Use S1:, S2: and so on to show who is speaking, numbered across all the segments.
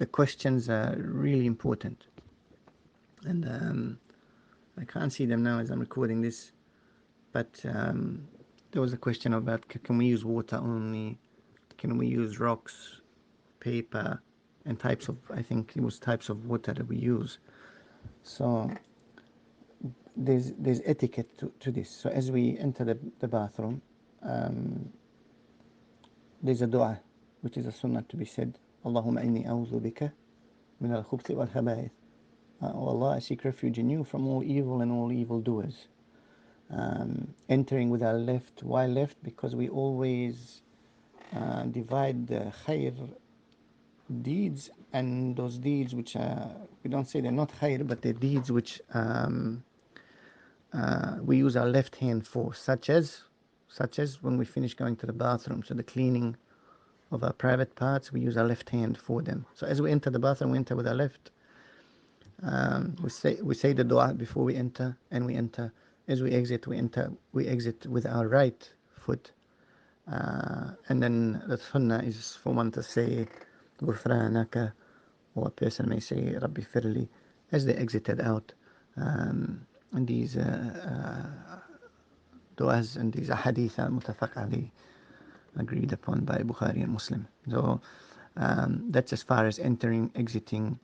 S1: the questions are really important. And I can't see them now as I'm recording this, but there was a question about can we use water only? Can we use rocks, paper, and types of, I think it was types of water that we use. So there's etiquette to this. So as we enter the bathroom, um, there's a dua, which is a sunnah to be said. Allahumma inni a'udhu bika min al-khubthi wal-khaba'ith. Oh Allah, I seek refuge in you from all evil and all evildoers. Entering with our left. Why left? Because we always divide the khair deeds and those deeds which we don't say they're not khair, but they're deeds which we use our left hand for, such as when we finish going to the bathroom. So the cleaning of our private parts, we use our left hand for them. So as we enter the bathroom, we enter with our left. We say the dua before we enter, and we enter. As we exit, we exit with our right foot. And then the sunnah is for one to say غفرانك, or a person may say Rabbi Firli as they exited out. And these du'as and these ahadith are mutafaq ali, agreed upon by Bukhari and Muslim. So that's as far as entering, exiting,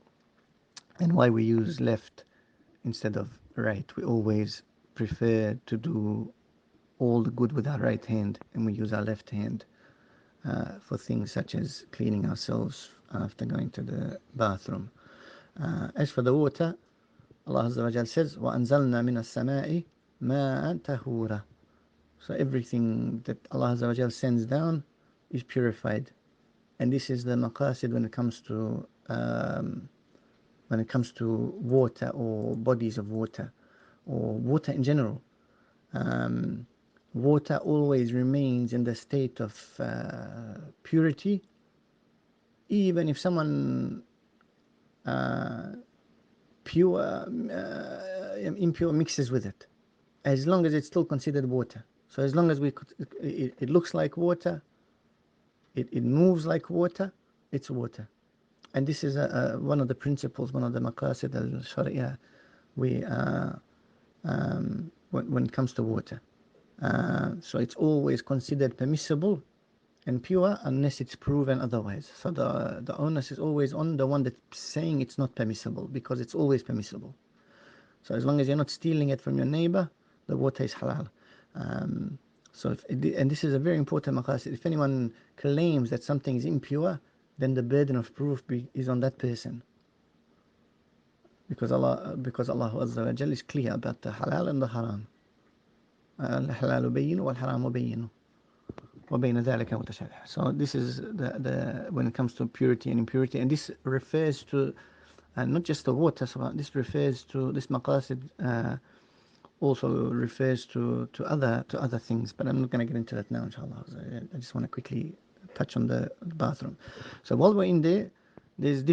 S1: and why we use left instead of right. We always prefer to do all the good with our right hand, and we use our left hand for things such as cleaning ourselves after going to the bathroom. As for the water, Allah Azza wa Jal says, وَأَنزَلْنَا مِنَ السَّمَاءِ مَاءً طَهُورًا. So everything that Allah Azza wa Jal sends down is purified. And this is the maqasid when it comes to water or bodies of water or water in general. Water always remains in the state of purity, even if someone impure mixes with it, as long as it's still considered water. So as long as it looks like water, it moves like water, it's water. And this is one of the principles, one of the maqasid al-shari'ah when it comes to water. So it's always considered permissible and pure unless it's proven otherwise. So the onus is always on the one that's saying it's not permissible, because it's always permissible. So as long as you're not stealing it from your neighbor, the water is halal. And this is a very important maqasid. If anyone claims that something is impure, then the burden of proof is on that person. Because Allah Azza wa Jal is clear about the halal and the haram. الحلال بين والحرام بين وبين ذلك متشابه. So this is the when it comes to purity and impurity, and this refers to not just the water. So this refers to this maqasid. Also refers to other things, but I'm not going to get into that now, inshallah. I just want to quickly touch on the bathroom. So while we're in there, there's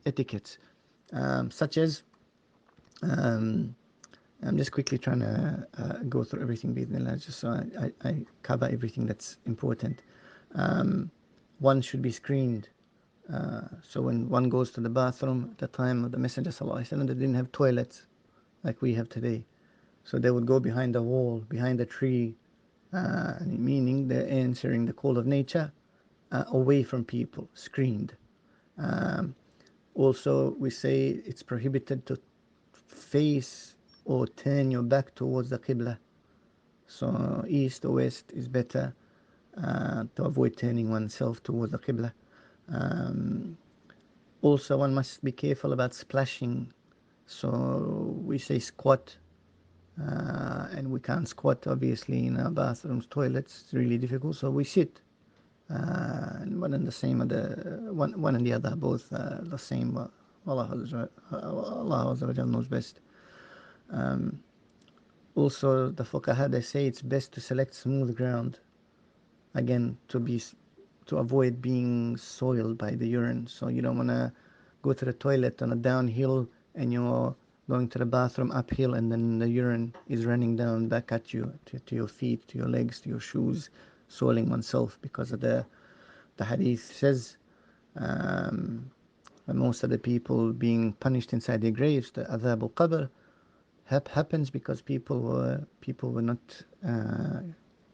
S1: etiquettes, such as I'm just quickly trying to go through everything, just so I cover everything that's important. One should be screened. So when one goes to the bathroom, at the time of the Messenger sallallahu alaihi wasallam, they didn't have toilets like we have today. So they would go behind the wall, behind a tree, meaning they're answering the call of nature, away from people, screened. Also, we say it's prohibited to face or turn your back towards the Qibla. So east or west is better, to avoid turning oneself towards the Qibla. Also, one must be careful about splashing. So we say squat, and we can't squat obviously in our bathrooms, toilets. It's really difficult. So we sit, and one and the same, one and the other, both the same. Allah Azza wa Jalla knows best. Also, the fuqaha, they say it's best to select smooth ground, again, to avoid being soiled by the urine. So you don't want to go to the toilet on a downhill and you're going to the bathroom uphill, and then the urine is running down back at you, to your feet, to your legs, to your shoes, soiling oneself, because of the hadith says, most of the people being punished inside their graves, the adhab al-qabr, happens because people were not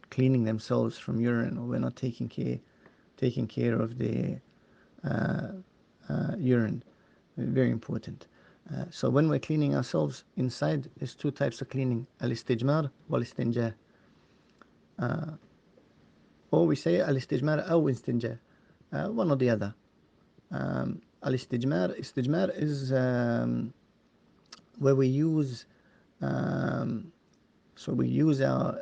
S1: cleaning themselves from urine, or were not taking care of their urine. Very important. So when we're cleaning ourselves inside, there's two types of cleaning: al-istijmar wal-istinja. Or we say al-istijmar aw istinja, one or the other. Al-istijmar is where we use we use our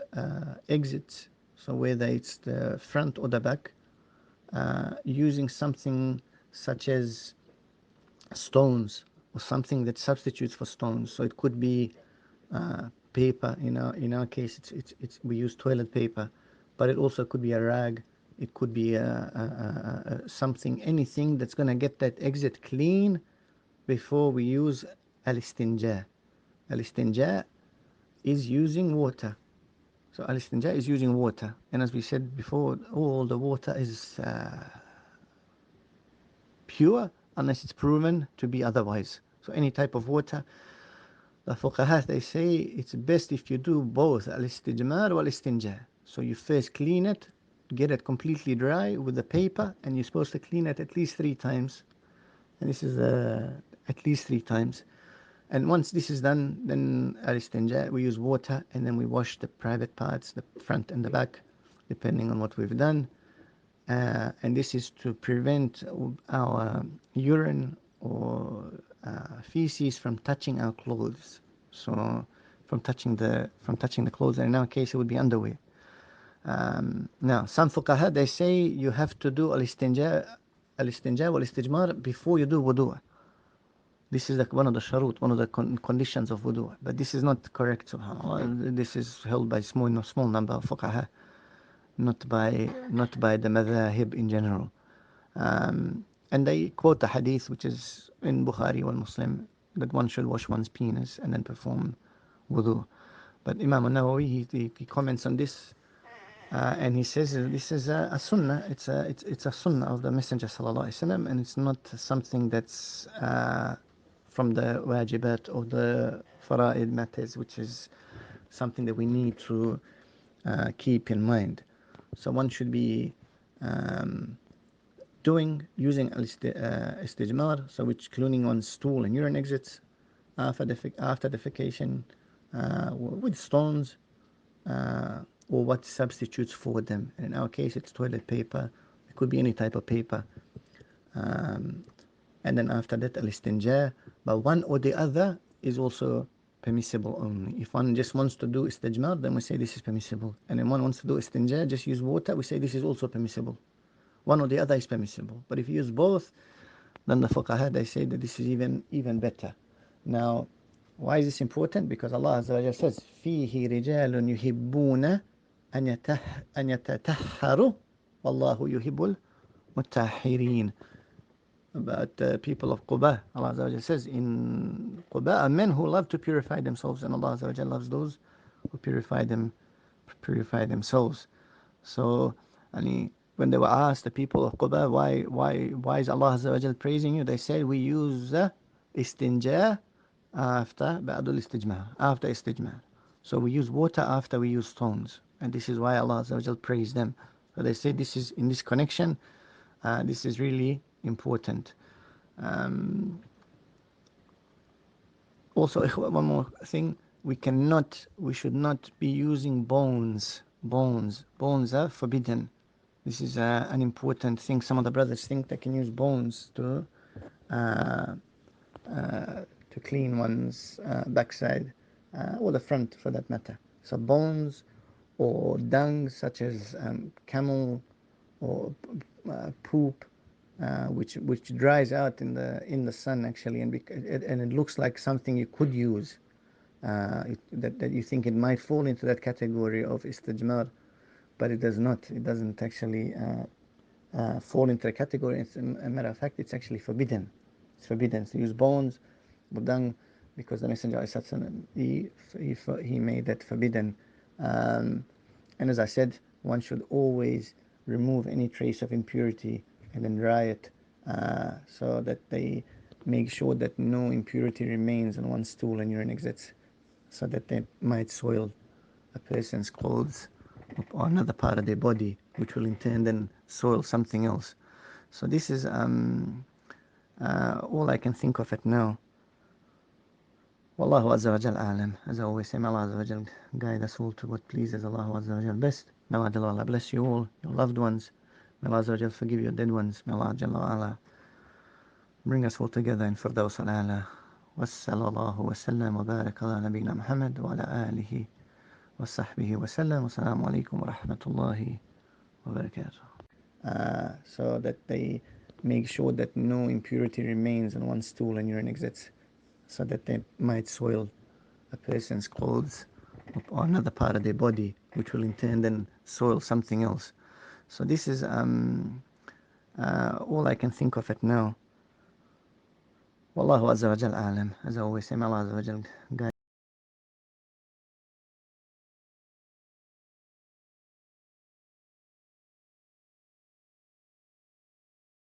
S1: exits, so whether it's the front or the back, using something such as stones, or something that substitutes for stones. So it could be paper. In our case, it's we use toilet paper, but it also could be a rag. It could be something, anything that's going to get that exit clean before we use al-istinja. Al-istinja is using water. So al-istinja is using water, and as we said before, all the water is pure unless it's proven to be otherwise. So any type of water, the fuqaha, they say it's best if you do both al-istijmar wal-istinja. So you first clean it, get it completely dry with the paper, and you're supposed to clean it at least 3 times. And this is at least 3 times. And once this is done, then al-istinja, we use water, and then we wash the private parts, the front and the back, depending on what we've done. And this is to prevent our urine or feces from touching our clothes. So from touching the clothes, and in our case it would be underwear. Now some fuqaha, they say you have to do al-istinja wal-istijmar before you do wudu. This is like one of the sharut, one of the conditions of wudu. But this is not correct, subhanAllah. This is held by small number of fuqaha, not by the madhahib in general. And they quote the hadith which is in Bukhari or Muslim, that one should wash one's penis and then perform wudu. But Imam al-Nawawi, he comments on this, and he says this is a sunnah. It's a sunnah of the Messenger sallallahu alaihi wasallam, and it's not something that's from the wajibat or the fara'id matters, which is something that we need to keep in mind. So one should be using istijmar, so which cleaning on stool and urine exits after defecation, with stones, or what substitutes for them. And in our case, it's toilet paper. It could be any type of paper. And then after that, al-istinja. But one or the other is also permissible only. If one just wants to do istijmar, then we say this is permissible. And if one wants to do istinja, just use water, we say this is also permissible. One or the other is permissible. But if you use both, then the fuqaha, they say that this is even better. Now, why is this important? Because Allah Azza wa Jalla says, فِيهِ رِجَالٌ يُحِبُّونَ أَنْ يَتَطَهَّرُوا وَاللَّهُ يُحِبُّ الْمُتَطَهِّرِينَ. About the people of Quba, Allah Azza wa Jalla says, in Quba are men who love to purify themselves, and Allah Azza wa Jalla loves those who purify themselves. So, when they were asked, the people of Quba, why is Allah Azza wa Jal praising you? They said, we use istinja after ba'dul istijmar, after istijmar. So we use water after we use stones. And this is why Allah Azza wa Jal praised them. So they say this is, in this connection, this is really important. Also, one more thing, we should not be using bones. Bones are forbidden. This is an important thing. Some of the brothers think they can use bones to clean one's backside, or the front for that matter. So bones or dung, such as camel or poop, which dries out in the sun actually, and it looks like something you could use. That you think it might fall into that category of istijmar, but it does not. It doesn't actually fall into the category. As a matter of fact, it's actually forbidden. It's forbidden to use bones or dung, because the Messenger he made that forbidden. And as I said, one should always remove any trace of impurity and then dry it so that they make sure that no impurity remains on one's stool and urine exits, so that they might soil a person's clothes or another part of their body, which will in turn then soil something else. So this is all I can think of it now. Wallahu Azza wa Jal A'lam. As I always say, may Allah Azza wa Jal guide us all to what pleases Allah Azza wa Jal best. May Allah Jalla wa Ala bless you all, your loved ones. May Allah Azza wa Jal forgive your dead ones. May Allah Jalla wa Ala bring us all together in Firdaus al-A'la. وصلى الله وسلم وبارك على نبينا محمد وعلى آله وصحبه وسلم والسلام عليكم ورحمة الله وبركاته. So that they make sure that no impurity remains on one's stool and urine exits, so that they might soil a person's clothes or another part of their body, which will in turn then soil something else. So this is all I can think of it now. Wallahu Azza wa Jal A'lam. As I always say, may Allah Azza wa Jal guide